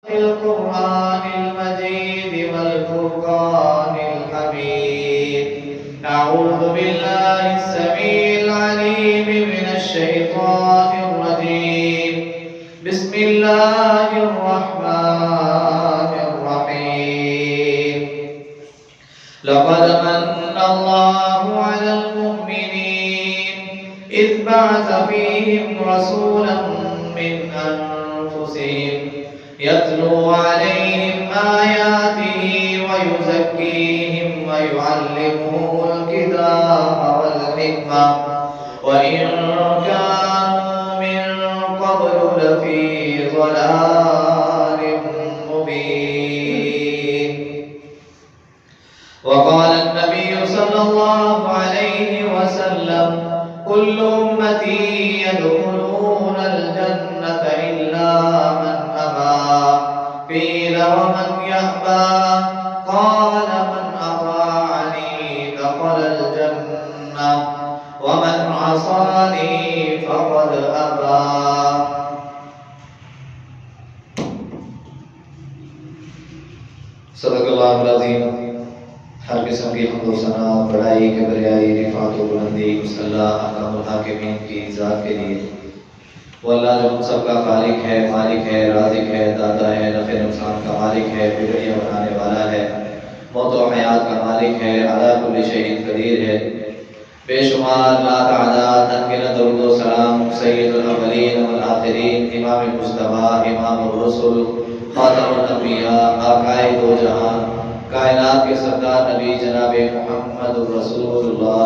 القرآن المجيد والفرقان الحميد. أعوذ بالله السميع العليم من الشيطان الرجيم. بسم الله الرحمن الرحيم. لقد من الله على المؤمنين إذ بعث فيهم رسولا من أنفسهم يتلو عليهم آياته ويزكيهم ويعلمهم الكتاب والحكمة وإن كانوا من قبل لفي ضلال مبين. وقال النبي صلى الله عليه وسلم: كل أمتي يدخلون الجنة إلا من أبى. قيل ومن يأبى؟ قال من أطاعني دخل الجنة ومن عصاني فقد أبى. صدق اللہ العظیم. ہر قسم کی حمد و ثنا اور بڑائی کبریائی رفعت و بلندی اس اللہ احکم الحاکمین کی ذات کے لیے. وہ اللہ جو ہم سب کا خالق ہے، مالک ہے، رازق ہے، داتا ہے، نفع نقصان کا مالک ہے، بگڑیاں بنانے والا ہے، موت و حیات کا مالک ہے، علی کل شیء قدیر ہے. بے شمار لا تعداد انگنت درود و سلام سید الاولین والآخرین، امام مصطفیٰ، امام الرسل، خاتم الانبیاء، آقائے دو جہان، کائنات کے سردار نبی جناب محمد رسول اللہ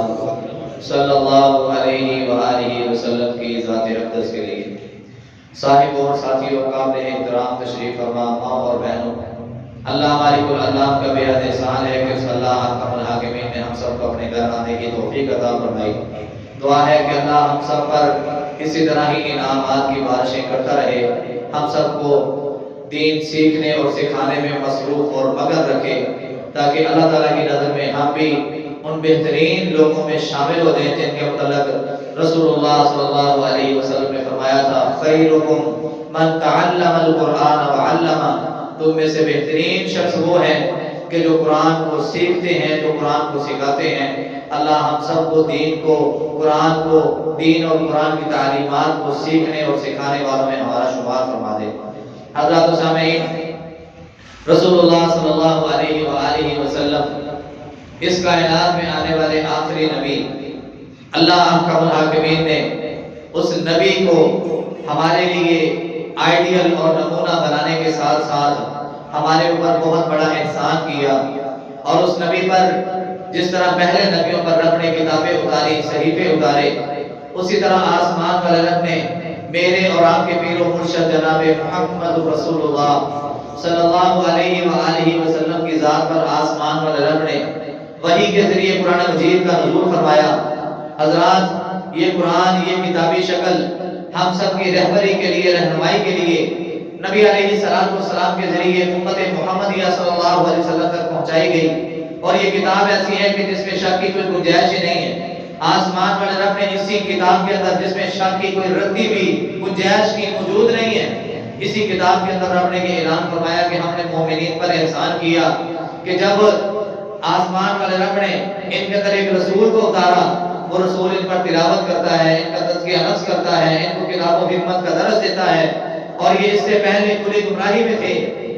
صلی اللہ علیہ وآلہ وسلم کی ذات اقدس کے لیے. صاحبوں اور ساتھیوں، قابل احترام تشریف فرما ماں اور بہنوں، اللہ مالک الانام کا بے حد احسان ہے کہ اس اللہ احکم الحاکمین نے ہم سب کو اپنے گھر آنے کی توفیق عطا فرمائی. دعا ہے کہ اللہ ہم سب پر اسی طرح ہی انعامات کی بارشیں کرتا رہے، ہم سب کو دین سیکھنے اور سکھانے میں مصروف اور مگن رکھے، تاکہ اللہ تعالیٰ کی نظر میں ہم بھی ان بہترین لوگوں میں شامل ہو جائیں جن کے متعلق رسول اللہ صلی اللہ علیہ وسلم نے فرمایا تھا: خیرکم من تعلم القرآن وعلمہ. تم میں سے بہترین شخص وہ ہے کہ جو قرآن کو سیکھتے ہیں، جو قرآن کو سکھاتے ہیں. اللہ ہم سب کو دین کو، قرآن کو، دین اور قرآن کی تعلیمات کو سیکھنے اور سکھانے والوں میں ہمارا شمار فرما دے. حضرات و سامعین، رسول اللہ صلی اللہ علیہ وآلہ وسلم اس کائنات میں آنے والے آخری نبی. اللہ احکم الحاکمین نے اس نبی کو ہمارے لیے آئیڈیل اور نمونہ بنانے کے ساتھ ساتھ ہمارے اوپر بہت بڑا احسان کیا. اور اس نبی پر جس طرح پہلے نبیوں پر رب نے کتابیں اتاری، صحیفے اتارے، اسی طرح آسمان والے رب نے میرے اور آپ کے پیر و مرشد جناب محمد رسول اللہ صلی اللہ علیہ وآلہ وسلم کی ذات پر آسمان والے رب نے وحی کے ذریعے قرآن مجید کا نزول فرمایا. حضرات، یہ قرآن، یہ کتابی شکل ہم سب کی رہبری کے لیے، رہنمائی کے لیے نبی علیہ السلام کے ذریعے امت محمدیہ صلی اللہ علیہ وسلم تک پہنچائی گئی. اور یہ کتاب ایسی ہے کہ جس میں شک کی کوئی گنجائش ہی نہیں ہے. آسمان والے رب نے اسی کتاب کے اندر جس میں شک کی کوئی ردی بھی گنجائش کی موجود نہیں ہے، اسی کتاب کے اندر رب نے یہ اعلان فرمایا کہ ہم نے مومنین پر احسان کیا کہ جب آسمان والے رب نے ان کے اندر ایک رسول کو اتارا، وہ رسول ان پر تلاوت کرتا ہے، ان کا تزکیہ نفس کرتا ہے، ان کو کتاب و حکمت کا درس دیتا ہے. اور یہ اس سے پہلے کھلی گمراہی میں تھے.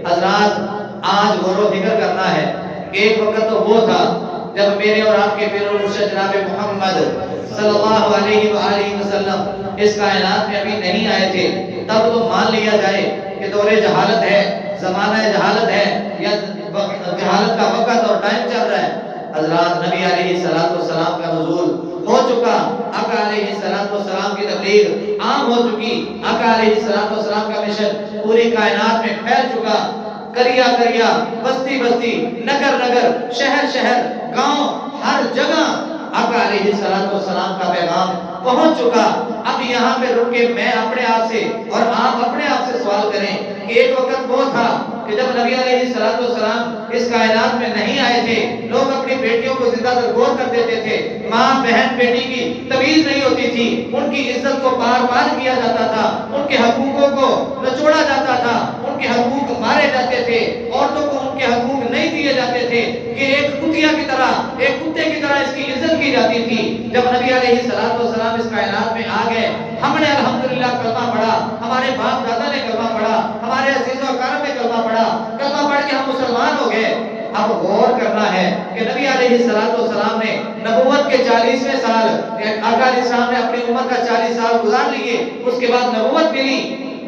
حضرات، آج غور و فکر کرنا ہے کہ ایک وقت تو وہ تھا جب میرے اور آپ کے پیر و مرشد جناب محمد صلی اللہ علیہ وآلہ وسلم اس کائنات میں ابھی نہیں آئے تھے. تب تو مان لیا جائے کہ دور جہالت ہے، زمانہ جہالت ہے، یا جہالت کا وقت اور ٹائم چل رہا ہے. حضرات، نبی علیہ السلام کا نزول ہو چکا، آقا علیہ السلام کی تبلیغ عام ہو چکی، آقا علیہ السلام کا مشن پوری کائنات میں پھیل چکا. کریا کریا، بستی بستی، نگر نگر، شہر شہر، گاؤں، ہر جگہ آقا علیہ السلام کا پیغام پہنچ چکا. اب یہاں پہ رک کے میں اپنے آپ سے اور آپ اپنے آپ سے سوال کریں کہ ایک وقت وہ تھا کہ جب نبی علیہ السلام اس کائنات میں نہیں آئے تھے، لوگ اپنی بیٹیوں کو زندہ درگور کر دیتے تھے. ماں بہن بیٹی کی تمیز نہیں ہوتی تھی، ان کی عزت کو پار پار کیا جاتا تھا، ان کے حقوقوں کو نچوڑا جاتا تھا، ان ان کے حقوق مارے جاتے تھے، عورتوں کو ان کے حقوق نہیں دیے جاتے تھے کہ ایک کتیا کی طرح، ایک کتے کی طرح اس کی عزت کی جاتی تھی۔ جب نبی علیہ السلام اس کائنات میں آ گئے، ہم نے الحمدللہ کلمہ پڑھا، ہمارے باپ دادا نے کلمہ پڑھا، ہمارے عزیز و اقارب نے کلمہ پڑھا، کلمہ پڑھ کے ہم مسلمان ہو گئے۔ اب غور کرنا ہے کہ نبی علیہ السلام نے نبوت کے 40ویں سال، آقا علیہ السلام نے اپنی عمر کا 40 سال گزار لیے، اس کے بعد نبوت ملی۔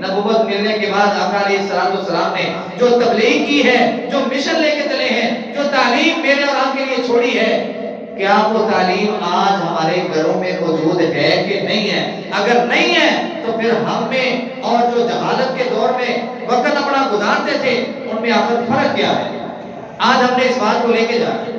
نبوت ملنے کے بعد آقا علیہ السلام نے جو تبلیغ کی ہے، جو مشن لے کے چلے ہیں، جو تعلیم میرے اور آپ کے لیے چھوڑی ہے، کیا وہ تعلیم آج ہمارے گھروں میں موجود ہے کہ نہیں ہے؟ اگر نہیں ہے تو پھر ہم میں اور جو جہالت کے دور میں وقت اپنا گزارتے تھے ان میں آخر فرق کیا ہے؟ آج ہم نے اس بات کو لے کے جانا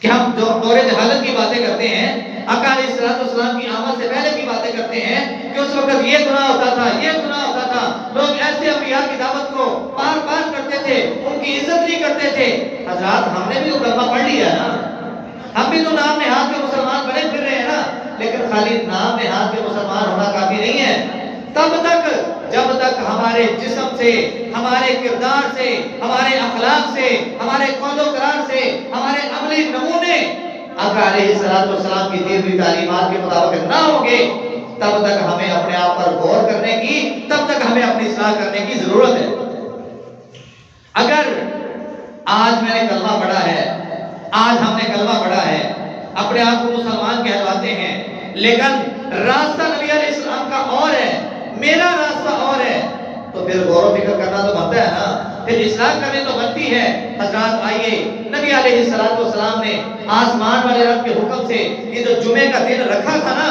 کہ ہم جو دور جہالت کی باتیں کرتے ہیں، آقا علیہ السلام کی آمد سے پہلے کی باتیں کرتے ہیں کہ اس وقت یہ گناہ ہوتا تھا، یہ گناہ ہوتا تھا، لوگ ایسے انبیاء کی دعوت کو پار پار کرتے تھے، ان کی عزت نہیں کرتے تھے۔ حضرات ہم نے بھی تو کلمہ پڑھ لیا ہے نا، ہم بھی تو نام نہاد کے مسلمان بنے پھر رہے ہیں نا، لیکن خالی نام نہاد کے مسلمان ہونا کافی نہیں ہے۔ تب تک جب تک ہمارے جسم سے، ہمارے کردار سے، ہمارے اخلاق سے، ہمارے قول و قرار سے، ہمارے عملی نمونے آقا علیہ السلام کی دی ہوئی تعلیمات کے مطابق نہ ہوں گے، تب تک ہمیں اپنے آپ پر غور کرنے کی، تب تک ہمیں اپنی اصلاح کرنے کی ضرورت ہے۔ اگر آج میں نے کلمہ پڑھا ہے، آج ہم نے کلمہ پڑھا ہے، اپنے آپ کو مسلمان کہلواتے ہیں، لیکن راستہ نبی علیہ السلام کا اور ہے، میرا راستہ اور ہے، تو پھر غور و فکر کرنا تو بنتا ہے نا، پھر اصلاح کرنے تو بنتی ہے۔ حضرات آئیے، نبی علیہ السلام نے آسمان والے رب کے حکم سے یہ جو جمعے کا دن رکھا تھا نا،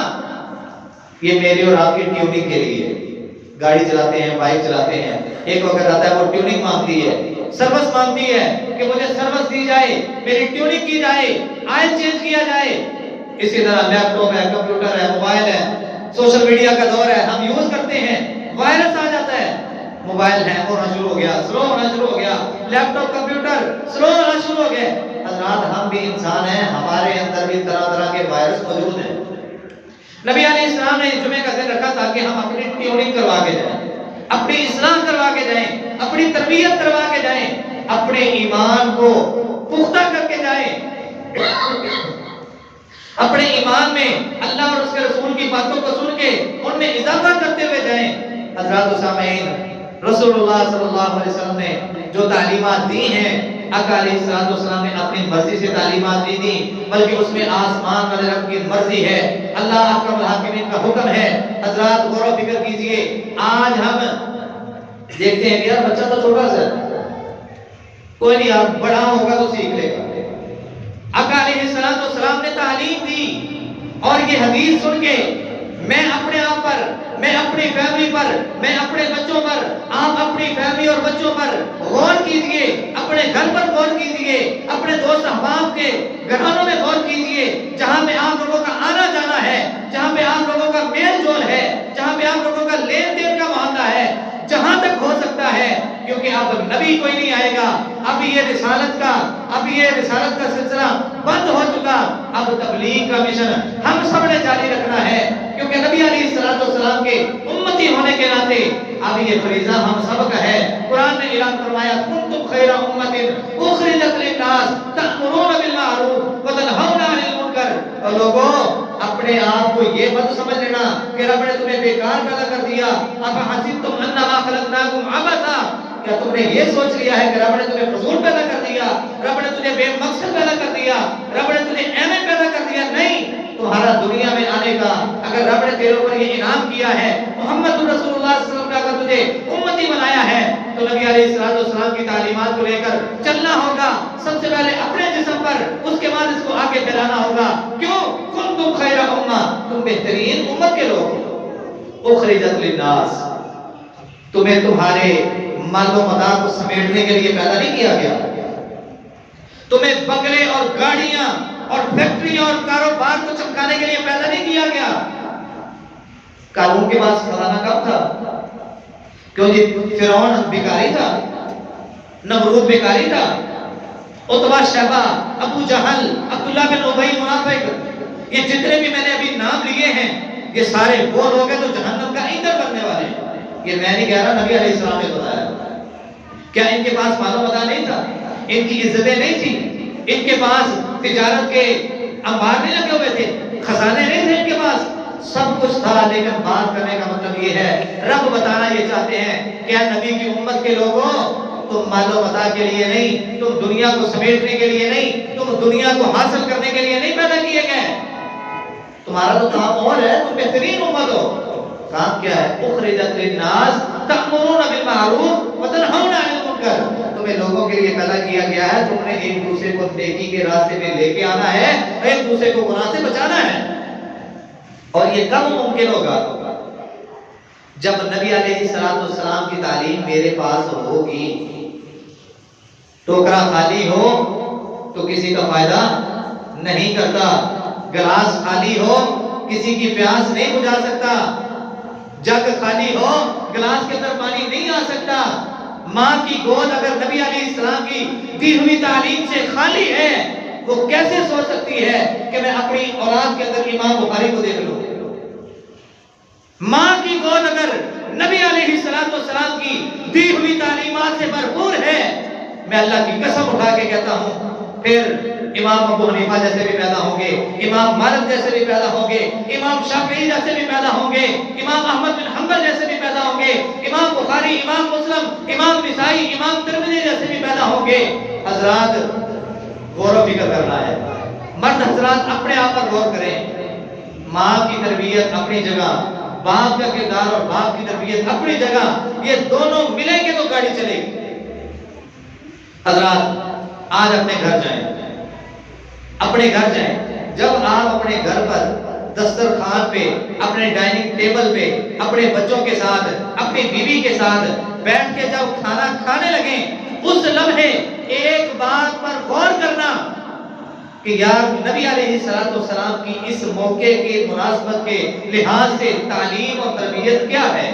یہ میری اور آپ کی ٹیوننگ کے لیے۔ گاڑی چلاتے ہیں، بائک چلاتے ہیں، ایک وقت آتا ہے وہ ٹیوننگ مانگتی ہے، سروس مانگتی ہے کہ مجھے سروس دی جائے، میری ٹیوننگ کی جائے، آئل چینج کیا جائے۔ اسی طرح لیپ ٹاپ ہے، کمپیوٹر ہے، موبائل ہے، سوشل میڈیا کا دور ہے، ہم یوز کرتے ہیں، وائرس آ جاتا ہے، موبائل ہینگ ہونا شروع ہو گیا، سلو ہونا شروع ہو گیا، لیپ ٹاپ کمپیوٹر سلو ہونا شروع ہو گئے۔ حضرات ہم بھی انسان ہیں، ہمارے اندر بھی طرح طرح کے وائرس موجود ہیں۔ نبی علیہ السلام نے جمعے کا دن رکھا تاکہ ہم اپنی ٹیوننگ کروا کے جائیں، اپنی اصلاح کروا کے جائیں، اپنی تربیت کروا کے جائیں، اپنے ایمان کو پختہ کر کے جائیں، اپنے ایمان میں اللہ اور اس کے رسول کی باتوں کو سن کے ان میں اضافہ کرتے ہوئے جائیں۔ حضرات و سامعین، رسول اللہ صلی اللہ علیہ وسلم نے جو تعلیمات دی ہیں، آقا علیہ السلام نے اپنی مرضی سے تعلیمات نہیں دی، بلکہ اس میں آسمان والے رب کی مرضی ہے، اللہ احکم الحاکمین کا حکم ہے۔ حضرات غور و فکر کیجئے، آج ہم دیکھتے ہیں یار بچہ تو چھوٹا سا ہے، کوئی نہیں یار بڑا ہوگا تو سیکھ لے گا۔ آقا علیہ السلام نے تعلیم دی، اور یہ حدیث سن کے میں اپنے آپ پر، میں اپنی فیملی پر، میں اپنے بچوں پر، آپ اپنی فیملی اور بچوں پر غور کیجئے، اپنے گھر پر غور کیجئے، اپنے دوست احباب کے گھرانوں میں غور کیجئے، جہاں پہ آپ لوگوں کا آنا جانا ہے، جہاں پہ آپ لوگوں کا میل جول ہے، جہاں پہ آپ لوگوں کا لین دین کا معاملہ ہے، جہاں تک ہو سکتا ہے، کیونکہ اب نبی کوئی نہیں آئے گا، اب یہ رسالت کا سلسلہ بند ہو چکا، اب تبلیغ کا مشن ہم سب نے جاری رکھنا ہے، کیونکہ نبی علیہ السلام کے امتی ہونے کے ناطے اب یہ فریضہ ہم سب کا ہے۔ قرآن نے اعلان فرمایا کنتم خیر امۃ اخرجت للناس تأمرون بالمعروف وتنہون عن المنکر۔ اور لوگوں اپنے آپ کو یہ مت سمجھ لینا کہ رب نے تمہیں بیکار پیدا کر دیا، افحسبتم انما خلقناکم عبثا، کیا تم نے یہ سوچ لیا ہے کہ رب نے تمہیں فضول پیدا کر دیا، رب نے تجھے بے مقصد پیدا کر دیا، رب نے تجھے ایویں پیدا کر دیا؟ نہیں، تمہارا دنیا میں آنے کا اگر رب نے تیرے اوپر یہ انعام کیا ہے، محمد رسول اللہ صلی اللہ علیہ وسلم کا اگر تجھے امتی بنایا ہے، تو نبی علیہ السلام کی تعلیمات کو لے کر چلنا ہوگا، سب سے پہلے اپنے جسم پر، اس کے بعد اس کو آگے پھیلانا ہوگا۔ کیوں؟ کنتم خیر امہ، تم بہترین امت کے لوگ ہو، اخرجت للناس، تمہیں تمہارے مال و متاع کو سمیٹنے کے لیے پیدا نہیں کیا گیا، تمہیں بنگلے اور گاڑیاں اور فیکٹریاں اور کاروبار کو چمکانے کے لیے پیدا نہیں کیا گیا۔ قارون کے پاس خزانہ کب تھا؟ کیوں جی فرعون بیکاری تھا، نمرود بیکاری تھا، عتبہ شیبہ، ابو جہل، عبداللہ بن ابی منافق، یہ جتنے بھی میں نے ابھی نام لیے ہیں، یہ سارے وہ لوگ ہیں جو جہنم کا ایندھن بننے والے ہیں۔ یہ میں نہیں کہہ رہا، نبی علیہ السلام نے بتایا۔ کیا ان کے پاس مال و متا نہیں تھا؟ ان کی عزتیں نہیں تھی؟ ان کے پاس تجارت کے انبار نہیں لگے ہوئے تھے؟ خزانے نہیں تھے ان کے پاس؟ سب کچھ تھا، لیکن بات کرنے کا مطلب یہ ہے، رب بتانا یہ چاہتے ہیں کہ نبی کی امت کے لوگوں، تم مال و متا کے لیے نہیں، تم دنیا کو سمیٹنے کے لیے نہیں، تم دنیا کو حاصل کرنے کے لیے نہیں پیدا کیے گئے۔ تمہارا تو کام اور ہے، تم بہترین امت ہو۔ کام کیا ہے؟ اخرجت للناس تأمرون بالمعروف وتنہون عن المنکر۔ تمہیں لوگوں کے لیے پیدا کیا گیا ہے، تم نے ایک دوسرے کو نیکی کے راستے میں لے کے آنا ہے، ایک دوسرے کو گناہ سے بچانا ہے۔ اور یہ کب ممکن ہوگا؟ جب نبی علیہ السلام کی تعلیم میرے پاس ہوگی۔ ٹوکرا خالی ہو تو کسی کا فائدہ نہیں کرتا، گلاس خالی ہو کسی کی پیاس نہیں بجھا سکتا، جگ خالی ہو گلاس کے اندر پانی نہیں آ سکتا۔ ماں کی گود اگر نبی علیہ السلام کی دی ہوئی تعلیم سے خالی ہے، وہ کیسے سوچ سکتی ہے کہ میں اپنی اولاد کے اندر امام بخاری کو دیکھ لوں؟ ماں کی گود اگر نبی علیہ السلام کی دی ہوئی تعلیمات سے بھرپور ہے، میں اللہ کی قسم اٹھا کے کہتا ہوں پھر امام ابو حنیفہ جیسے بھی پیدا ہوں گے، امام مالک جیسے بھی پیدا ہوں گے، امام شافعی جیسے بھی پیدا ہوں گے، امام احمد بن حنبل جیسے بھی پیدا ہوں گے، امام بخاری، امام مسلم، امام نسائی، امام ترمذی جیسے بھی پیدا ہوں گے۔ حضرات غور و فکر کرنا ہے، مرد حضرات اپنے آپ پر غور کریں۔ ماں کی تربیت اپنی جگہ، باپ کا کردار اور باپ کی تربیت اپنی جگہ، یہ دونوں ملیں گے تو گاڑی چلے گی۔ حضرات آج اپنے گھر جائیں، اپنے گھر جائیں، جب آپ اپنے گھر پر دسترخوان پہ، اپنے ڈائننگ ٹیبل پہ، اپنے بچوں کے ساتھ، اپنی بیوی کے ساتھ بیٹھ کے جب کھانا کھانے لگیں، اس لمحے ایک بات پر غور کرنا کہ یار نبی علیہ السلام کی اس موقع کے مناسبت کے لحاظ سے تعلیم اور تربیت کیا ہے؟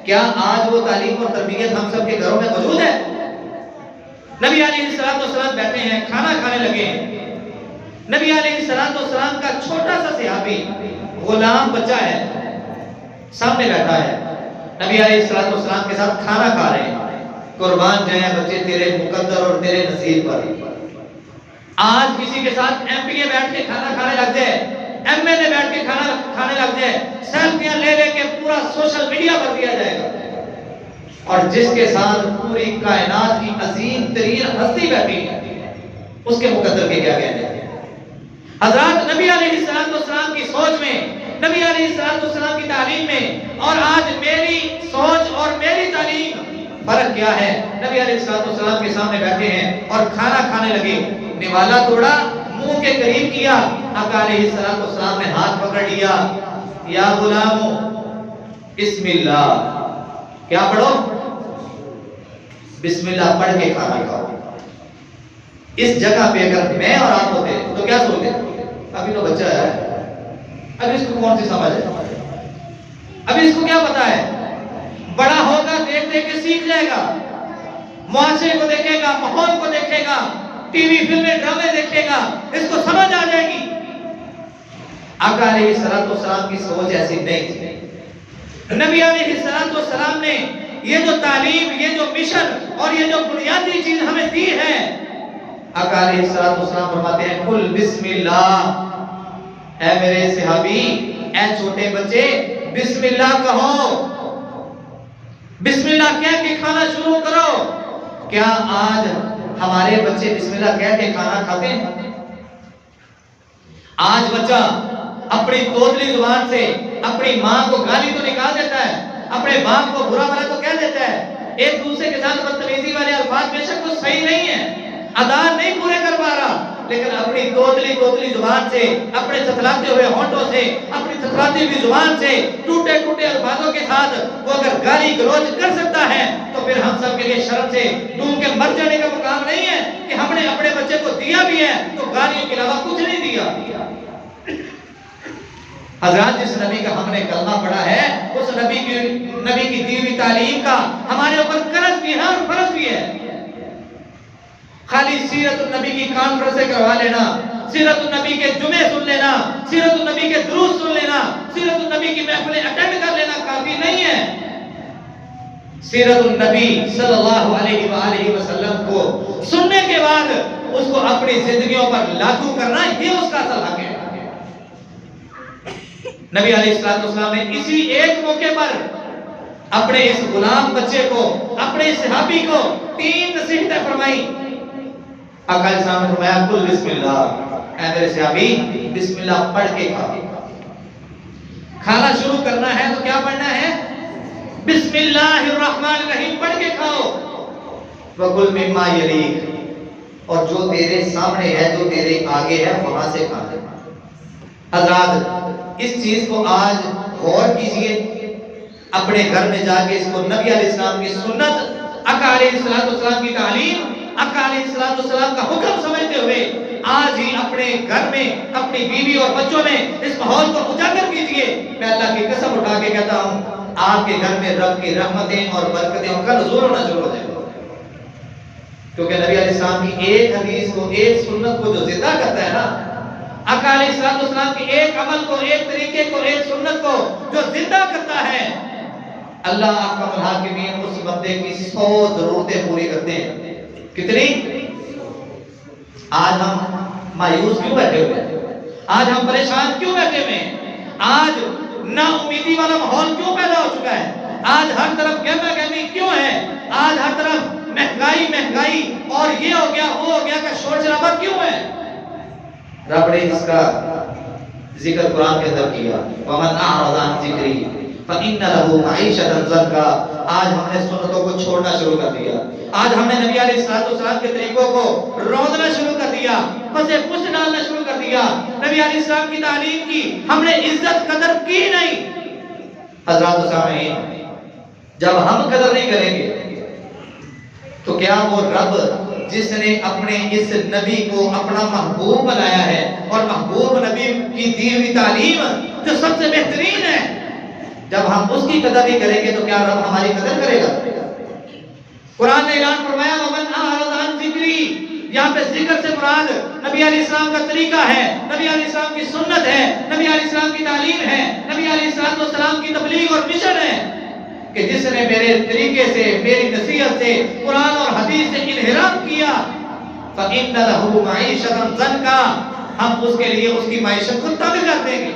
کیا آج وہ تعلیم اور تربیت ہم سب کے گھروں میں موجود ہے؟ نبی علیہ السلام بیٹھے ہیں، کھانا کھانے لگے ہیں، نبی علیہ السلام کا چھوٹا سا صحابی غلام بچہ ہے، سامنے بیٹھا ہے، نبی علیہ السلام کے ساتھ کھانا کھا رہے ہیں۔ قربان جائیں بچے تیرے مقدر اور تیرے نصیب پر۔ آج کسی کے ساتھ ایم پی اے بیٹھ کے کھانا کھانے لگ جائے، ایم ایل اے بیٹھ کے کھانا کھانے لگ جائے، سیلفیاں لے لے کے پورا سوشل میڈیا پر دیا جائے گا، اور جس کے ساتھ پوری کائنات کی عظیم ترین ہستی بیٹھی ہے، اس کے مقدر کے کیا کہنے ہیں؟ حضرات نبی علیہ السلام کی سوچ میں، نبی علیہ السلام کی تعلیم میں اور آج میری سوچ اور میری تعلیم فرق کیا ہے؟ نبی علیہ السلام کے سامنے بیٹھے ہیں اور کھانا کھانے لگے، نوالا توڑا، منہ کے قریب کیا، آقا علیہ السلام نے ہاتھ پکڑ لیا، یا غلام بسم اللہ، کیا پڑھو؟ بسم اللہ پڑھ کے کھانا کھاؤ۔ اس جگہ پہ اگر میں اور آپ ہوتے تو کیا سوچتے؟ ابھی تو بچہ ہے، ابھی اس کو کون سی سمجھ ہے، ابھی اس کو کیا پتا ہے، بڑا ہوگا دیکھ دیکھ کے سیکھ جائے گا، معاشرے کو دیکھے گا، ماحول کو دیکھے گا، ٹی وی فلمیں ڈرامے دیکھے گا، اس کو سمجھ آ جائے گی۔ آقا علیہ السلام کی سوچ ایسی نہیں تھی۔ نبی علیہ السلام نے یہ جو تعلیم، یہ جو مشن اور یہ جو بنیادی چیز ہمیں دی ہے، آقا علیہ السلام فرماتے ہیں قل بسم اللہ، اے میرے صحابی، اے چھوٹے بچے، بسم اللہ کہو، بسم اللہ کہہ کے کھانا شروع کرو۔ کیا آج ہمارے بچے بسم اللہ کہہ کے کھانا کھاتے ہیں؟ آج بچہ اپنی توتلی زبان سے اپنی ماں کو گالی تو نکال دیتا ہے، اپنے باپ کو برا بھلا تو کہہ دیتا ہے، ایک دوسرے کے ساتھ بدتمیزی والے الفاظ بے شک وہ صحیح نہیں ہے، ادا نہیں پورے کر پا رہا، لیکن اپنی توتلی زبان سے، اپنے تھتلاتے ہوئے ہونٹوں سے، اپنی تھتلاتی ہوئی زبان سے، ٹوٹے الفاظوں کے ساتھ وہ اگر گالی گلوچ کر سکتا ہے تو پھر ہم سب کے لیے شرم سے ڈوب کے مر جانے کا مقام نہیں ہے کہ ہم نے اپنے بچے کو دیا بھی ہے تو گالیوں کے علاوہ کچھ نہیں دیا۔ حضرات جس نبی کا ہم نے کلمہ پڑھا ہے، اس نبی کی دی ہوئی تعلیم کا ہمارے اوپر قرض بھی ہے اور فرض بھی ہے۔ خالی سیرت النبی کی کانفرنسیں کروا لینا، سیرت النبی کے جمعے سن لینا، سیرت النبی کے دروس سن لینا، سیرت النبی کی محفلیں اٹینڈ کر لینا کافی نہیں ہے۔ سیرت النبی صلی اللہ علیہ وآلہ وسلم کو سننے کے بعد اس کو اپنی زندگیوں پر لاگو کرنا، یہ اس کا اصل حق ہے۔ نبی علیہ السلام نے اسی ایک موقع پر اپنے اس غلام بچے کو، اپنے صحابی کو 3 نصیحتیں فرمائی۔ آقا علیہ السلام نے فرمایا کل بسم اللہ، اے میرے صحابی بسم اللہ پڑھ کے کھا۔ کھانا شروع کرنا ہے تو کیا پڑھنا ہے؟ بسم اللہ الرحمن الرحیم پڑھ کے کھاؤ۔ وَكُلْ مِمَّا يَلِيكَ، اور جو تیرے سامنے ہے، جو تیرے آگے ہے، وہاں سے کھا لے۔ حضرات اس چیز کو آج غور کیجئے، اپنے گھر میں جا کے اس کو نبی علیہ السلام کی سنت، آقا علیہ السلام کی تعلیم، آقا علیہ السلام کا حکم سمجھتے ہوئے آج ہی اپنے گھر میں، اپنی بیوی اور بچوں میں اس ماحول کو اجاگر کیجئے۔ میں اللہ کی قسم اٹھا کے کہتا ہوں، آپ کے گھر میں رب کی رحمتیں اور برکتیں کا نزول ہونا شروع ہو جائے گا، کیونکہ نبی علیہ السلام کی ایک حدیث کو، ایک سنت کو جو زندہ کرتا ہے نا، آقا علیہ السلام کی ایک عمل کو، ایک طریقے کو، ایک سنت کو جو زندہ کرتا ہے، اللہ احکم الحاکمین اس بندے کی 100 ضرورتیں پوری کرتے ہیں۔ کتنی؟ آج ہم مایوس کیوں بیٹھے ہوئے ہیں؟ آج ہم پریشان کیوں بیٹھے ہوئے ہیں؟ آج نا امیدی والا ماحول کیوں پیدا ہو چکا ہے؟ آج ہر طرف گہما گہمی کیوں ہے؟ آج ہر طرف مہنگائی اور یہ ہو گیا وہ ہو گیا کا شور شرابہ کیوں ہے؟ رب نے اس کا ذکر قرآن کے اندر کیا، وَمَنْ أَعْرَضَ عَنْ ذِكْرِي فَإِنَّ لَهُ مَعِيشَةً ضَنكًا۔ آج ہم نے سنتوں کو چھوڑنا شروع کر دیا، آج ہم نے نبی علیہ السلام کے طریقوں کو روندنا شروع کر دیا، پسے پس ڈالنا شروع کر دیا، نبی علیہ السلام کی تعلیم کی ہم نے عزت قدر کی نہیں۔ حضرات سامعین، جب ہم قدر نہیں کریں گے تو کیا وہ رب جس نے اپنے اس نبی کو اپنا محبوب بنایا ہے، اور محبوب نبی کی دی ہوئی تعلیم جو سب سے بہترین ہے، جب ہم اس کی قدر نہیں کریں گے تو کیا رب ہماری قدر کرے گا؟ قرآن نے اعلان فرمایا وَمَنْ أَعْرَضَ عَنْ ذِكْرِي، یہاں پہ ذکر سے مراد نبی علیہ السلام کا طریقہ ہے، نبی علیہ السلام کی سنت ہے، نبی علیہ السلام کی تعلیم ہے، نبی علیہ السلام کی تبلیغ اور مشن ہے، کہ جس نے میرے طریقے سے، میری نصیحت سے، قرآن اور حدیث سے انحراف کیا، فَإِنَّ لَهُ مَعِيشَةً ضَنكًا، ہم اس کے لیے اس کی معیشت کو تنگ کر دیں گے۔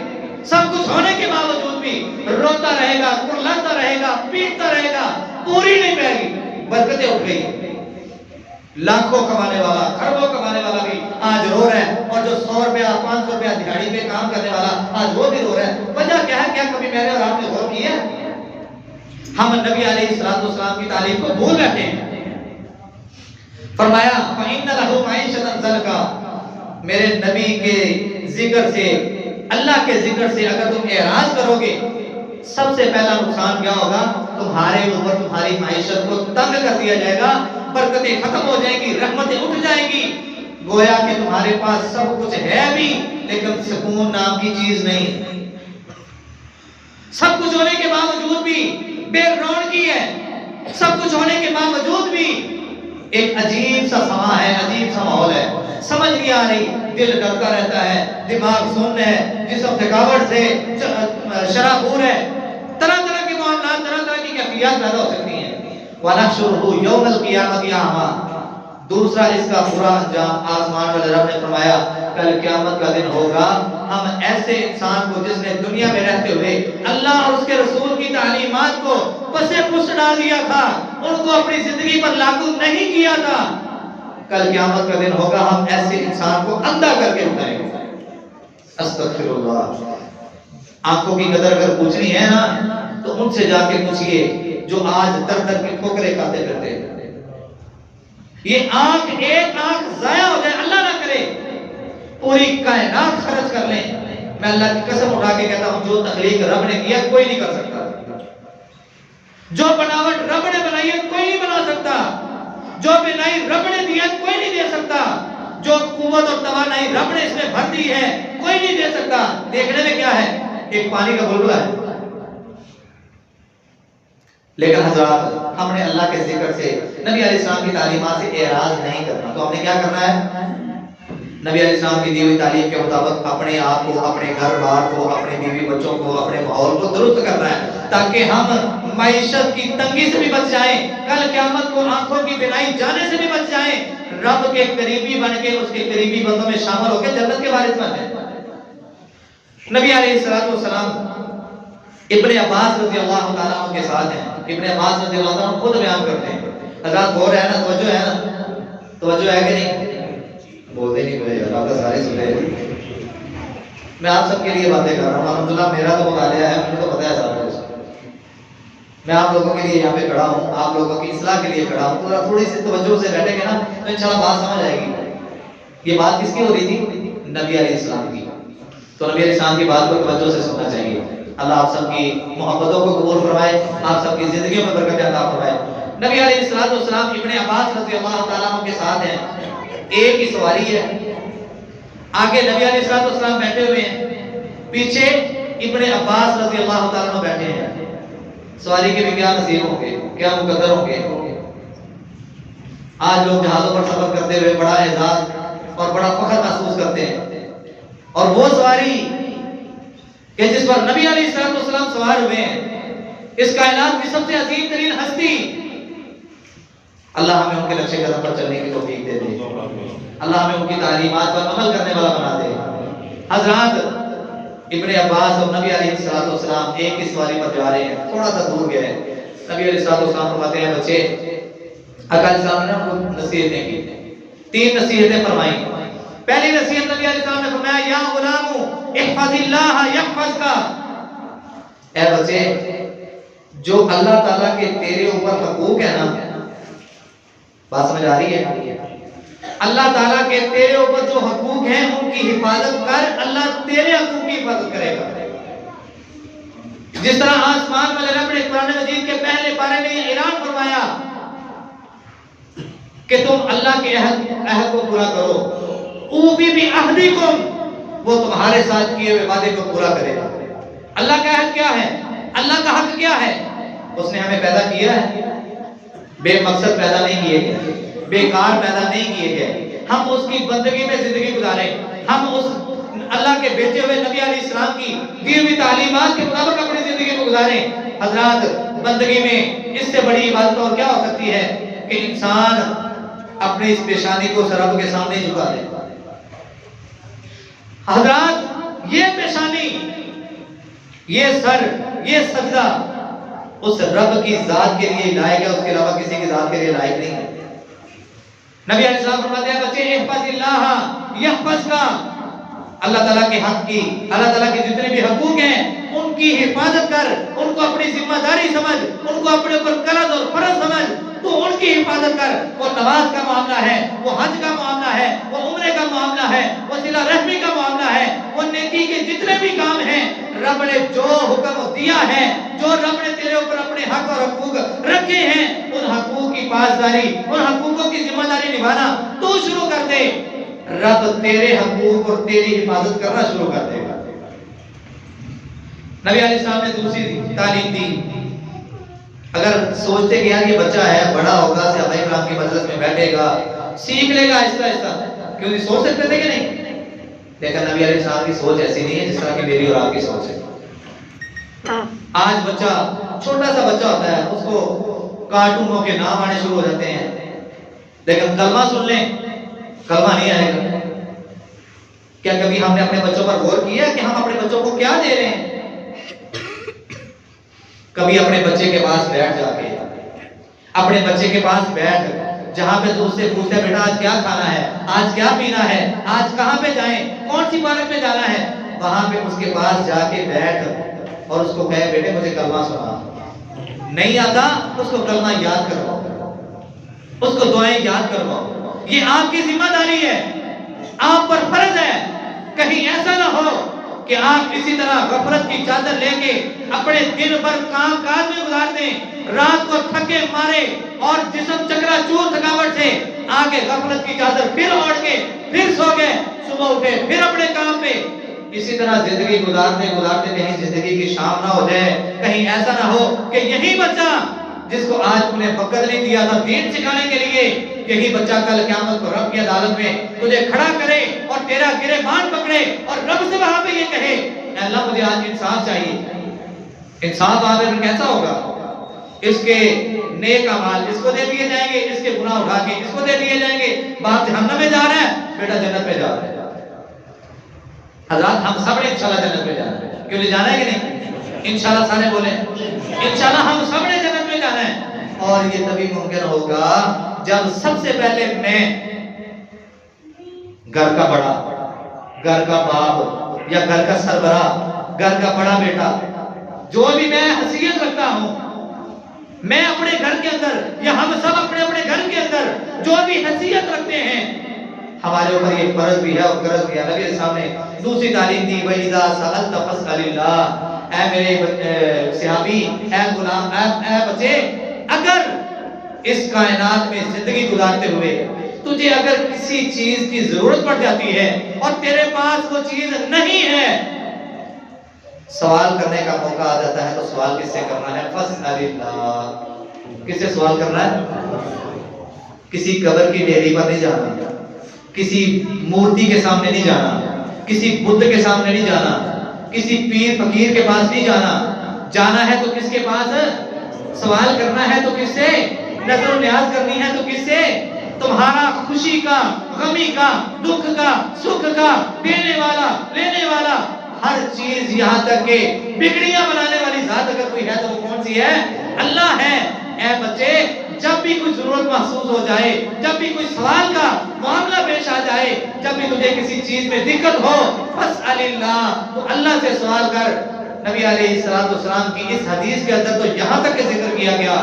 سب کچھ ہونے کے باوجود بھی روتا رہے گا، کرلاتا رہے گا، پیٹتا رہے گا، پوری نہیں پائے گی۔ برکتیں اٹھ گئی، لاکھوں کمانے والا، کروڑوں کمانے والا بھی آج رو رہا ہے، اور جو 100 روپیہ 500 روپیہ دہاڑی پہ کام کرنے والا آج وہ بھی رو رہا ہے۔ وجہ کیا ہے؟ کیا کبھی میں نے اور آپ نے غور کی ہے؟ ہم نبی علیہ السلام کی تعلیم کو بھول بیٹھے ہیں۔ فرمایا فَإِنَّ لَهُ مَعِيشَةً ضَنكًا، میرے نبی کے ذکر سے، اللہ کے ذکر سے اگر تم اعراض کرو گے، سب سے پہلا نقصان کیا ہوگا؟ تمہارے اوپر تمہاری معیشت کو تنگ کر دیا جائے گا، برکتیں ختم ہو جائیں گی، رحمتیں اٹھ جائیں گی، گویا کہ تمہارے پاس سب کچھ ہے بھی لیکن سکون نام کی چیز نہیں۔ سب کچھ ہونے کے باوجود بھی بے رونقی ہے، سب کچھ ہونے کے باوجود بھی ایک عجیب سا سما ہے، عجیب سا ماحول ہے، سمجھ نہیں آ رہی، دل ڈرتا رہتا ہے، دماغ سن ہے، جسم تھکاوٹ سے شرابور ہے، طرح طرح کے معاملات، طرح طرح کی کیفیات پیدا ہو سکتی ہیں۔ وَنَحْشُرُهُ يَوْمَ الْقِيَامَةِ أَعْمَىٰ، دوسرا اس کا برا انجام آسمان والے رب نے فرمایا کل قیامت کا دن ہوگا، ہم ایسے انسان کو جس نے دنیا میں رہتے ہوئے اللہ اور اس کے رسول کی تعلیمات کو پسے پس ڈال دیا تھا، ان کو اپنی زندگی پر لاگو نہیں کیا تھا، کل قیامت کا دن ہوگا ہم ایسے انسان کو اندھا کر کے اٹھائیں گے۔ استغفر اللہ۔ آنکھوں کی قدر اگر پوچھنی ہے نا تو ان سے جا کے پوچھئے جو آج در در کی ٹھوکریں کھاتے پھرتے ہیں۔ یہ آنکھ، ایک آنکھ ضائع ہو جائے، اللہ نہ کرے، پوری کائنات خرچ کر لیں، میں اللہ کی قسم اٹھا کے کہتا ہوں جو تخلیق رب نے کیا کوئی نہیں کر سکتا، جو بناوٹ رب نے بنائی ہے کوئی نہیں بنا سکتا، جو بنائی رب نے دی ہے کوئی نہیں دے سکتا، جو قوت اور توانائی رب نے اس میں بھر دی ہے کوئی نہیں دے سکتا۔ دیکھنے میں کیا ہے؟ ایک پانی کا بلبلہ ہے، لیکن حضرات ہم نے اللہ کے ذکر سے، نبی علیہ السلام کی تعلیمات سے اعراض نہیں کرنا، تو ہم نے کیا کرنا ہے؟ نبی علیہ السلام کی دی ہوئی تعلیم کے مطابق اپنے آپ کو، اپنے گھر بار کو، اپنے بیوی بچوں کو، اپنے ماحول کو درست کرنا ہے تاکہ ہم معیشت کی تنگی سے بھی بچ جائیں، کل قیامت کو آنکھوں کی بینائی جانے سے بھی بچ جائیں، رب کے قریبی بن کے اس کے قریبی بندوں میں شامل ہو کے جنت کے وارث بن جائیں۔ نبی علیہ السلام ابن عباس رضی اللہ تعالیٰ عنہ کے ساتھ ہیں۔ ابن عباس رضی اللہ عنہ خود بیان کرتے ہیں، حضرات غور ہے نا، توجہ ہے نا، توجہ ہے کہ نہیں؟ بولتے نہیں کوئی یار، آپ کا سارے سن رہے ہیں، میں آپ سب کے لیے باتیں کر رہا ہوں، الحمدللہ میرا تو مطالعہ ہے، مجھے تو پتہ ہے سارا کچھ، میں آپ لوگوں کے لیے یہاں پہ کھڑا ہوں، آپ لوگوں کی اصلاح کے لیے کھڑا ہوں، تھوڑی سی توجہ سے بیٹھیں گے نا تو انشاءاللہ بات سمجھ آئے گی۔ یہ بات کس کی ہو رہی تھی؟ نبی علیہ السلام کی، تو نبی علیہ السلام کی بات کو توجہ سے سننا چاہیے۔ اللہ آپ سب کی محبتوں کو قبول فرمائے، آپ سب کی زندگیوں میں برکت عطا فرمائے۔ نبی علیہ السلام ابن عباس رضی اللہ تعالیٰ عنہ کے ساتھ ہیں، ایک ہی سواری ہے، آگے نبی علیہ السلام بیٹھے ہوئے ہیں، پیچھے ابن عباس رضی اللہ تعالیٰ عنہ بیٹھے ہیں۔ سواری کے بھی کیا نصیب ہوں گے، کیا مقدر ہوں گے۔ آج لوگ جہازوں پر سفر کرتے ہوئے بڑا اعزاز اور بڑا فخر محسوس کرتے ہیں، اور وہ سواری کہ جس پر نبی علیہ السلام سوار ہوئے ہیں، اس کائنات کی سب سے عظیم ترین ہستی، اللہ ہمیں ان کے نقش قدم پر چلنے کی توفیق دے دے، اللہ ہمیں ان کی تعلیمات پر عمل کرنے والا بنا دے۔ حضرات ابن عباس اور نبی علیہ السلام ایک ہی سواری پر جا رہے ہیں، تھوڑا سا دور گئے، نبی علیہ السلام فرماتے ہیں بچے، آقا علیہ السلام نے ان کو نصیحتیں کی، 3 نصیحتیں فرمائیں۔ پہلی نصیحت نبی علیہ السلام نے فرمایا، یا غلام احفظ اللہ یحفظک، اے بچے جو اللہ تعالیٰ کے تیرے اوپر حقوق ہے نا، بات سمجھ آ رہی ہے؟ اللہ تعالیٰ کے تیرے اوپر جو حقوق ہیں ان کی حفاظت کر، اللہ تیرے حقوق کی حفاظت کرے گا۔ جس طرح آسمان والے رب نے قرآن مجید کے پہلے پارے میں یہ اعلان فرمایا کہ تم اللہ کے عہد کو پورا کرو، اوفی بعہدکم، وہ تمہارے ساتھ کیے ہوئے وعدے کو پورا کرے گا۔ اللہ کا عہد کیا ہے؟ اللہ کا حق کیا ہے؟ اس نے ہمیں پیدا کیا ہے، بے مقصد پیدا نہیں کیے گئے، بیکار پیدا نہیں کیے گئے، ہم اس کی بندگی میں زندگی گزاریں، ہم اس اللہ کے بھیجے ہوئے نبی علیہ السلام کی دی ہوئی تعلیمات کے مطابق اپنی زندگی کو گزاریں۔ حضرات بندگی میں اس سے بڑی عبادت اور کیا ہو سکتی ہے کہ انسان اپنی اس پیشانی کو رب کے سامنے جھکا دے۔ حضرات یہ پیشانی، یہ سر، یہ سجدہ اس رب کی ذات کے لیے لائق ہے، اس کے علاوہ کسی کی ذات کے لیے لائق نہیں ہے۔ نبی علیہ السلام فرماتے ہیں بچے احفظ اللہ یحفظک، اللہ تعالیٰ کے حق کی، اللہ تعالیٰ کے جتنے بھی حقوق ہیں ان کی حفاظت کر، ان کو اپنی ذمہ داری سمجھ، ان کو اپنے اوپر قرض اور فرض سمجھ، تو ان کی حفاظت کر۔ وہ نماز کا معاملہ ہے، وہ حج کا معاملہ ہے، وہ عمرے کا معاملہ ہے، وہ صلہ رحمی کا معاملہ ہے، وہ نیکی کے جتنے بھی کام ہیں، رب نے جو حکم دیا ہے، جو رب نے تیرے اوپر اپنے حق اور حقوق رکھے ہیں، ان حقوق کی پاسداری، ان حقوقوں کی ذمہ داری نبھانا تو شروع کر دے، رب تیرے حقوق اور تیری حفاظت کرنا شروع کر دے گا۔ نبی علیہ السلام نے دوسری تعلیم دی، اگر سوچتے کہ یار یہ بچہ ہے، بڑا ہوگا، صحابہ کرام کی مجلس میں بیٹھے گا، سیکھ لے گا آہستہ آہستہ، کیوں نہیں سوچ سکتے تھے کہ نہیں؟ لیکن نبی علیہ السلام کی سوچ ایسی نہیں ہے جس طرح کی میری اور آپ کی سوچ ہے۔ آج بچہ، چھوٹا سا بچہ ہوتا ہے، اس کو کارٹونوں کے نام آنے شروع ہو جاتے ہیں، لیکن کلمہ سن لیں، کلمہ نہیں آئے گا۔ کیا کبھی ہم نے اپنے بچوں پر غور کیا کہ ہم اپنے بچوں کو کیا دے رہے ہیں؟ کبھی اپنے بچے کے پاس بیٹھ جا کے، اپنے بچے کے پاس بیٹھ، جہاں پہ تو اس سے پوچھتے بیٹا آج کیا کھانا ہے، آج کیا پینا ہے، آج کہاں پہ جائیں، کون سی پارک میں جانا ہے، وہاں پہ اس کے پاس جا کے بیٹھ اور اس کو کہے بیٹے مجھے کلمہ سنا، نہیں آتا اس کو کلمہ یاد کرواؤ، اس کو دعائیں یاد کرواؤ۔ یہ آپ کی ذمہ داری ہے، آپ پر فرض ہے۔ کہیں ایسا نہ ہو کہ آپ اسی طرح غفلت کی چادر لے کے اپنے دن بھر کام کاج میں گزار دیں، رات کو تھکے مارے اور جسم چکرا چور تھکاوٹ سے آگے غفلت کی چادر پھر اوڑھ کے پھر سو گئے، صبح اٹھے پھر اپنے کام پہ، اسی طرح زندگی گزارتے گزارتے کہیں زندگی کی شام نہ ہو جائے، کہیں ایسا نہ ہو کہ یہی بچہ جس کو آج تم نے وقت نہیں دیا تھا دین سکھانے کے لیے، یہی بچہ کل قیامت کو رب کی عدالت میں تجھے کھڑا کرے اور تیرا گریبان پکڑے اور رب سے وہاں پہ یہ کہے اے اللہ مجھے آج انصاف چاہیے. انصاف آگے پھر کیسا ہوگا؟ اس کے نیک اعمال اس کو دے دیے جائیں گے, اس کے گناہ اٹھا کے اس کو دے دیے جائیں گے. باپ جہنم میں جا رہا ہے, بیٹا جنت میں جا رہا ہے. حضرات ہم سب نے انشاءاللہ جنت میں جانا ہے, کیوں نہیں جانا ہے کہ نہیں؟ انشاءاللہ سارے بولیں انشاءاللہ ہم سب نے جنت میں جانا ہے. اور یہ تبھی ممکن ہوگا جب سب سے پہلے میں گھر کا بڑا, گھر کا باپ یا گھر کا سربراہ, گھر کا بڑا بیٹا, جو بھی میں حیثیت رکھتا ہوں, میں اپنے گھر کے اندر یا ہم سب اپنے اپنے گھر کے اندر جو بھی حیثیت رکھتے ہیں, ہمارے اوپر یہ فرض بھی ہے اور قرض بھی ہے. نبی علیہ السلام نے دوسری تعلیم دی وَإِذَا سَأَلْتَ فَاسْأَلِ اللَّهَ, اے میرے صحابی, اے غلام, اے بچے, اگر اس کائنات میں زندگی گزارتے ہوئے تجھے اگر کسی چیز کی ضرورت پڑ جاتی ہے اور تیرے پاس وہ چیز نہیں ہے, سوال کرنے کا موقع آ جاتا ہے تو سوال کس سے کرنا ہے؟ فَاسْأَلِ اللَّهَ. کس سے سوال کرنا ہے؟ کسی قبر کی ڈیری پر نہیں جانا, کسی مورتی کے سامنے نہیں جانا, کسی بدھ کے سامنے نہیں جانا, کسی پیر فقیر کے پاس نہیں جانا. جانا ہے تو کس کے پاس؟ سوال کرنا ہے تو کس سے؟ نظر و نیاز کرنی ہے تو کس سے؟ تمہارا خوشی کا, غمی کا, دکھ کا, سکھ کا, دینے والا, لینے والا, ہر چیز, یہاں تک کہ بگڑیاں بنانے والی ذات اگر کوئی ہے تو وہ کون سی ہے؟ اللہ ہے. اے بچے, جب بھی کوئی ضرورت محسوس ہو جائے, جب بھی کوئی سوال کا معاملہ پیش آ جائے, جب بھی تجھے کسی چیز میں دقت ہو, فَاسْأَلِ اللَّهَ, تو اللہ سے سوال کر. نبی علیہ السلام کی اس حدیث کے اندر تو یہاں تک کہ ذکر کیا گیا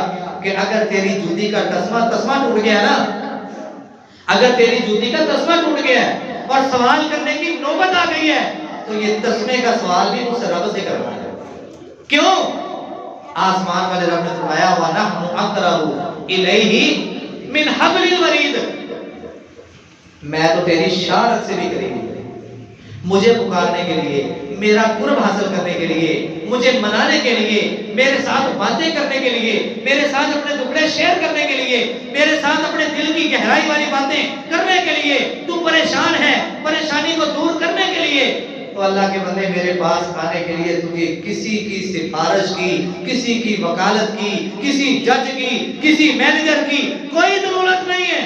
کہ اگر تیری جوتی کا تسمہ ٹوٹ گیا نا, اگر تیری جوتی کا تسمہ ٹوٹ گیا ہے اور سوال کرنے کی نوبت آ گئی ہے تو یہ تسمے کا سوال بھی مجھ سے رب سے کرنا ہے. کیوں؟ آسمان والے رب نے فرمایا وَنَحْنُ أَقْرَبُ إِلَيْهِ مِنْ حَبْلِ الْوَرِيدِ, میں تو تیری شارت سے بھی قریب ہوں. مجھے پکارنے کے لیے, میرا قرب حاصل کرنے کے لیے, مجھے منانے کے لیے, میرے ساتھ باتیں کرنے کے لیے, میرے ساتھ اپنے دکھڑے شیئر کرنے کے لیے, میرے ساتھ اپنے دل کی گہرائی والی باتیں کرنے کے لیے, تو پریشان ہے, پریشانی کو دور کرنے کے لیے, تو اللہ کے بندے میرے پاس آنے کے لیے تجھے کسی کی سفارش کی, کسی کی وکالت کی, کسی جج کی, کسی مینیجر کی کوئی ضرورت نہیں ہے.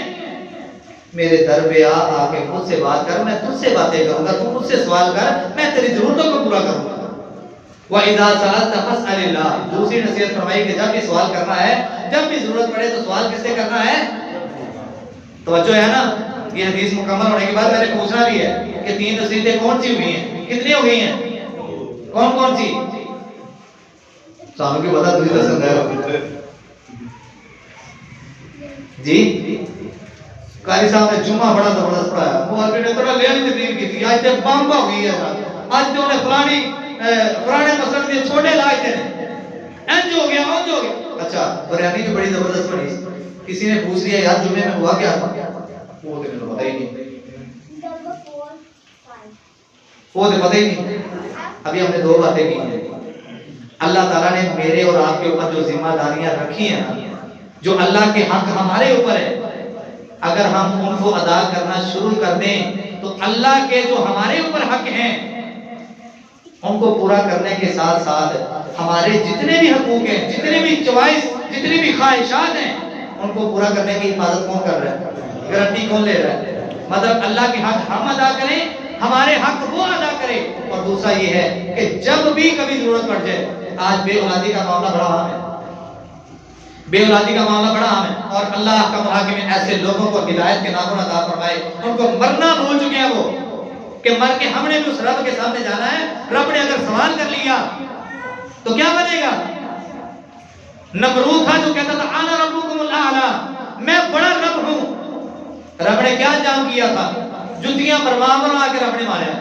میرے در پہ آ کے مجھ سے بات کر, میں تجھ سے باتیں کروں گا, تو مجھ سے سوال کر, میں تیری ضرورتوں کو پورا کروں گا. وَإِذَا سَأَلْتَ فَاسْأَلِ اللَّهَ. دوسری نصیحت فرمائی کہ جب بھی سوال کرنا ہے, جب بھی ضرورت پڑے تو سوال کس سے کرنا ہے؟ توجہ ہے نا. یہ حدیث مکمل ہونے کے بعد میں نے پوچھنا بھی ہے کہ 3 نصیحتیں کون سی ہوئی ہیں, کتنی ہو گئی ہیں, کون کون سی؟ سامنے کی بتا تجھے دس ہے جی. قاری صاحب نے جمعہ بڑا زبردست پڑھایا, مولوی نے تھوڑا لیلی تقریر کی تھی, آج تے بم ہو گئی ہے. آج تو انہیں فلانے مسلک کے چھوٹے لائے تھے, انج ہو گیا, انج ہو گیا. اچھا, بریانی بھی بڑی زبردست پڑھی. کسی نے پوچھ لیا یار جمعے میں ہوا کیا تھا, وہ تو مجھے پتہ ہی نہیں, وہ تو پتہ ہی نہیں. ابھی ہم نے 2 باتیں کی ہیں. اللہ تعالیٰ نے میرے اور آپ کے اوپر جو ذمہ داریاں رکھی ہیں, جو اللہ کے حق ہمارے اوپر ہے, اگر ہم ان کو ادا کرنا شروع کر دیں تو اللہ کے جو ہمارے اوپر حق ہیں ان کو پورا کرنے کے ساتھ ساتھ ہمارے جتنے بھی حقوق ہیں, جتنے بھی چوائس, جتنی بھی خواہشات ہیں, ان کو پورا کرنے کی حفاظت کون کر رہا ہے, گارنٹی کون لے رہا ہے؟ مطلب اللہ کے حق ہم ادا کریں, ہمارے حق وہ ادا کرے. اور دوسرا یہ ہے کہ جب بھی کبھی ضرورت پڑ جائے, آج بے اولادی کا معاملہ بڑا عام ہے, بے اولادی کا معاملہ بڑا عام ہے, اور اللہ کا محاکم ایسے لوگوں کو ہدایت کے ناخن عطا فرمائے, ان کو مرنا بھول چکے ہیں وہ, کہ مر کے ہم نے بھی اس رب کے سامنے جانا ہے. رب نے اگر سوال کر لیا تو کیا بنے گا؟ نمرود تھا جو کہتا تھا انا ربکم الاعلی, میں بڑا رب ہوں. رب نے کیا انجام کیا تھا؟ جوتیاں مروا کے رب نے مارا.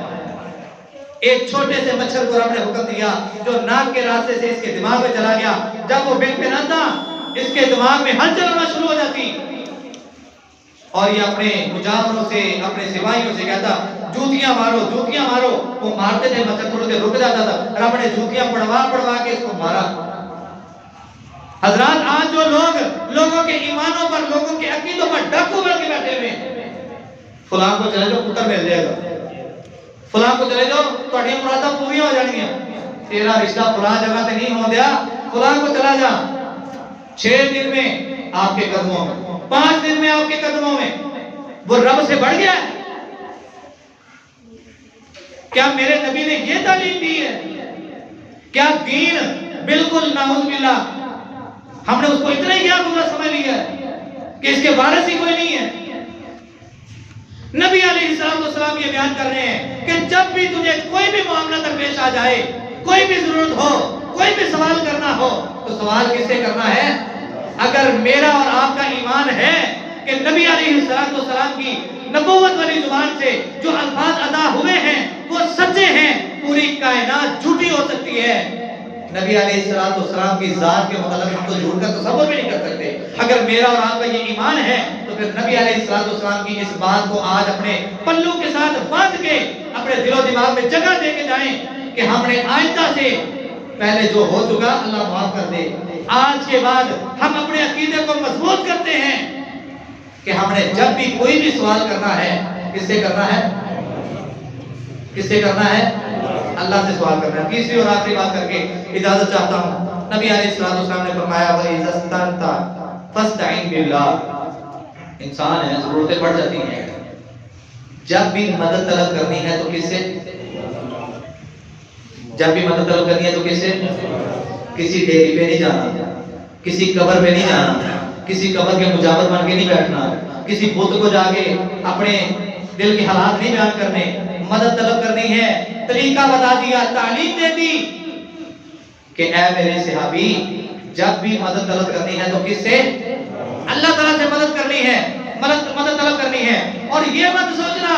ایک چھوٹے سے مچھر کو رب نے حکم دیا جو ناک کے راستے سے اس کے دماغ میں چلا گیا, جب وہ بن پہ نہ تھا اس کے دماغ میں ہل چلانا شروع ہو جاتی, اور یہ اپنے مجاوروں سے, اپنے سپاہیوں سے کہتا جوتیاں مارو, جوتیاں مارو. وہ مارتے تھے, مچھر تھوڑے دیر رک جاتا تھا, رب نے جوتیاں پڑوا کے اس کو مارا. حضرات آج جو لوگ لوگوں کے ایمانوں پر، لوگوں کے عقیدوں پر ڈاکو بن کے بیٹھے ہوئے ہیں۔ فلاں کو چلے جاؤ پتر مل جائے گا، فلاں کو چلے جاؤ تہاڈیاں مراداں پوریاں ہو جانگیاں، تیرا رشتہ فلاں جگہ تے نہیں ہو دیا، فلاں کو چلا جا، 6 دن میں آپ کے قدموں میں، 5 دن میں آپ کے قدموں میں۔ وہ رب سے بڑھ گیا ہے؟ کیا میرے نبی نے یہ تعلیم دی ہے؟ کیا دین بالکل نعوذ باللہ ہم نے اس کو اتنا ہی کیا گزرا سمجھ لیا ہے کہ اس کے وارث ہی کوئی نہیں ہے؟ نبی علیہ السلام یہ بیان کر رہے ہیں کہ جب بھی تجھے کوئی بھی معاملہ درپیش آ جائے، کوئی بھی ضرورت ہو، کوئی بھی سوال کرنا ہو، تو سوال کس سے کرنا ہے؟ اگر میرا اور آپ کا ایمان ہے کہ نبی علیہ السلام کی نبوت والی زبان سے جو الفاظ ادا ہوئے ہیں وہ سچے ہیں، پوری کائنات جھوٹی ہو سکتی ہے، نبی علیہ السلام کی ذات کے متعلق ہم تو جھوٹ کا تصور بھی نہیں کر سکتے۔ اگر میرا اور آپ کا یہ ایمان ہے تو پھر نبی علیہ السلام کی اس بات کو آج اپنے پلو کے ساتھ باندھ کے اپنے دل و دماغ میں جگہ دے کے جائیں کہ ہم نے آئندہ سے پہلے جو ہو چکا اللہ معاف کر دے، آج کے بعد ہم اپنے عقیدے کو مضبوط کرتے ہیں کہ ہم نے جب بھی کوئی بھی سوال کرنا ہے، کس سے کرنا ہے؟ کس سے کرنا ہے؟ اللہ سے سوال کرنا ہے۔ تیسری اور آخری بات کر کے اجازت چاہتا ہوں، نبی علیہ السلام نے فرمایا وَإِذَا اسْتَنْتَ فَاسْتَعِنْ بِاللَّهِ، انسان ہے ضرورتیں پڑ جاتی ہیں، جب بھی مدد طلب کرنی ہے تو کس سے؟ جب بھی مدد طلب کرنی ہے تو کس سے؟ کسی ڈیری پہ نہیں جانا، کسی قبر پہ نہیں جانا، کسی قبر کے مجاور بن کے نہیں بیٹھنا، کسی بت کو جا کے اپنے دل کے حالات نہیں بیان کرنے، مدد طلب کرنی ہے، طریقہ بتا دیا، تعلیم دے دی کہ اے میرے صحابی جب بھی مدد طلب کرنی ہے تو کس سے؟ اللہ تعالیٰ سے مدد کرنی ہے، مدد طلب کرنی ہے۔ اور یہ مت سوچنا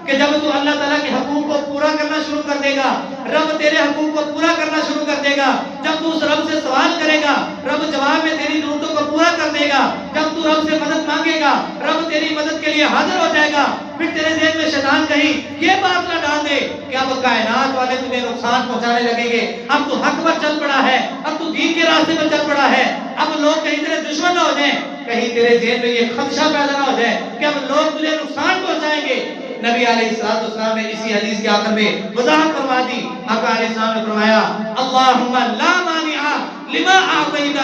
کہ جب تو اللہ تعالیٰ کے حقوق کو پورا کرنا شروع کر دے گا، رب تیرے حقوق کو پورا کرنا شروع کر دے گا، جب تو اس رب سے سوال کرے گا رب جواب میں تیری ضرورتوں کو پورا کر دے گا، جب تو رب سے مدد مانگے گا رب تیری مدد کے لیے حاضر ہو جائے گا، پھر تیرے ذہن میں شیطان کہیں یہ بات نہ ڈال دے کہ اب کائنات والے تجھے نقصان پہنچانے لگیں گے، اب تو حق پر چل پڑا ہے، اب تو دین کے راستے پر چل پڑا ہے، اب لوگ کہیں تیرے دشمن نہ ہو جائیں، کہیں تیرے ذہن میں یہ خدشہ پیدا نہ ہو جائے کہ اب لوگ تجھے نقصان پہنچائیں گے۔ نبی علیہ السلام نے اسی حدیث کے آخر میں وضاحت فرما دی، آقا علیہ السلام نے فرمایا اللہم لا مانع لما اعطیت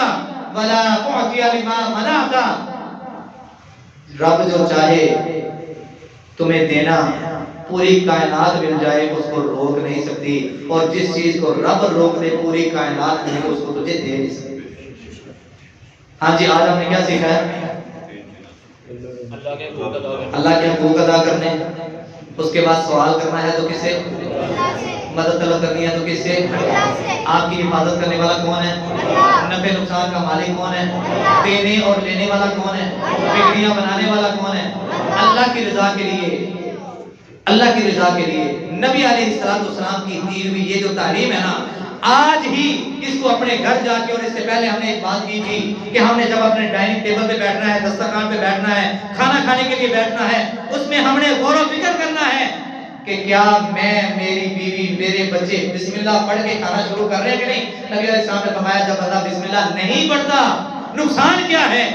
ولا معطی لما منعت، رب جو چاہے تمہیں دینا پوری کائنات مل جائے اس کو روک نہیں سکتی، اور جس چیز کو رب روک دے پوری کائنات میں اس کو تجھے دے نہیں سکتی۔ ہاں جی، آج ہم نے کیا سیکھا ہے؟ اللہ کے حقوق ادا کرنے، اس کے بعد سوال کرنا ہے تو کس سے؟ مدد طلب کرنی ہے تو کس سے؟ آپ کی حفاظت کرنے والا کون ہے؟ نفع نقصان کا مالک کون ہے؟ دینے اور لینے والا کون ہے؟ بگڑیاں بنانے والا کون ہے؟ اللہ کی رضا کے لیے، اللہ کی رضا کے لیے نبی علیہ السلام کی دی ہوئی یہ جو تعلیم ہے نا، آج ہی اس کو اپنے گھر جا کے، اور اس سے پہلے ہم نے ایک بات کی تھی کہ ہم نے جب اپنے ڈائننگ ٹیبل پہ بیٹھنا ہے، دسترخوان پہ بیٹھنا ہے، کھانا کھانے کے لیے بیٹھنا ہے، اس میں ہم نے غور و فکر کرنا ہے کہ کیا میں، میری بیوی، میرے بچے بسم اللہ پڑھ کے کھانا شروع کر رہے ہیں کہ نہیں؟ نبی علیہ السلام نے فرمایا جب بندہ بسم اللہ نہیں پڑھتا نقصان کیا ہے؟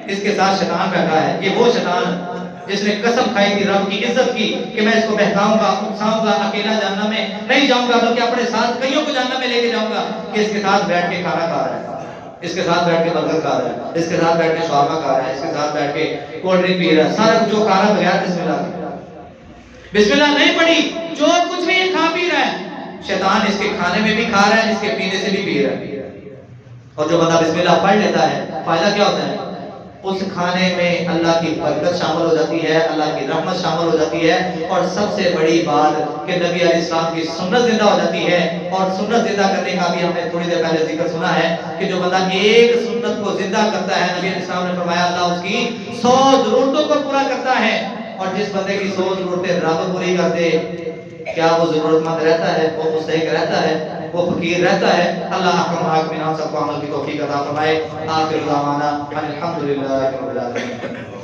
اس کے ساتھ شیطان بیٹھا ہے، یہ وہ شیطان جس نے قسم کھائی تھی رب کی عزت کی کہ میں اس کو بہکاؤں گا، اکساؤں گا، اکیلا جہنم میں نہیں جاؤں گا بلکہ اپنے ساتھ کئیوں کو جہنم میں لے کے جاؤں گا، کہ اس کے ساتھ بیٹھ کے کھانا کھا رہا ہے، اس کے ساتھ بیٹھ کے برگر کھا رہا ہے، اس کے ساتھ بیٹھ کے شورما کھا رہا ہے، اس کے ساتھ بیٹھ کے کولڈ ڈرنک پی رہا ہے، سارا کچھ جو کھا رہا ہے بغیر بسم اللہ کے، بسم اللہ نہیں پڑھی جو کچھ بھی کھا پی رہا ہے، شیطان اس کے کھانے میں بھی کھا رہا ہے، اس کے پینے سے بھی پی رہا ہے۔ اور جو بندہ بسم اللہ پڑھ لیتا ہے فائدہ کیا ہوتا ہے؟ اس کھانے میں اللہ کی برکت شامل ہو جاتی ہے، اللہ کی رحمت شامل ہو جاتی ہے، اور سب سے بڑی بات کہ نبی علیہ السلام کی سنت زندہ ہو جاتی ہے۔ اور سنت زندہ کرنے کا بھی ہم نے تھوڑی دیر پہلے ذکر سنا ہے کہ جو بندہ ایک سنت کو زندہ کرتا ہے، نبی علیہ السلام نے فرمایا اللہ اس کی 100 ضرورتوں کو پورا کرتا ہے، اور جس بندے کی 100 ضرورتیں رب پوری کر دے، کیا وہ ضرورت مند رہتا ہے؟ وہ مستحق رہتا ہے؟ وہ فقیر رہتا ہے؟ اللہ حکم حاکمین سب کو عمل کی توفیق عطا فرمائے۔ آخر دعوانا الحمدللہ رب العالمین۔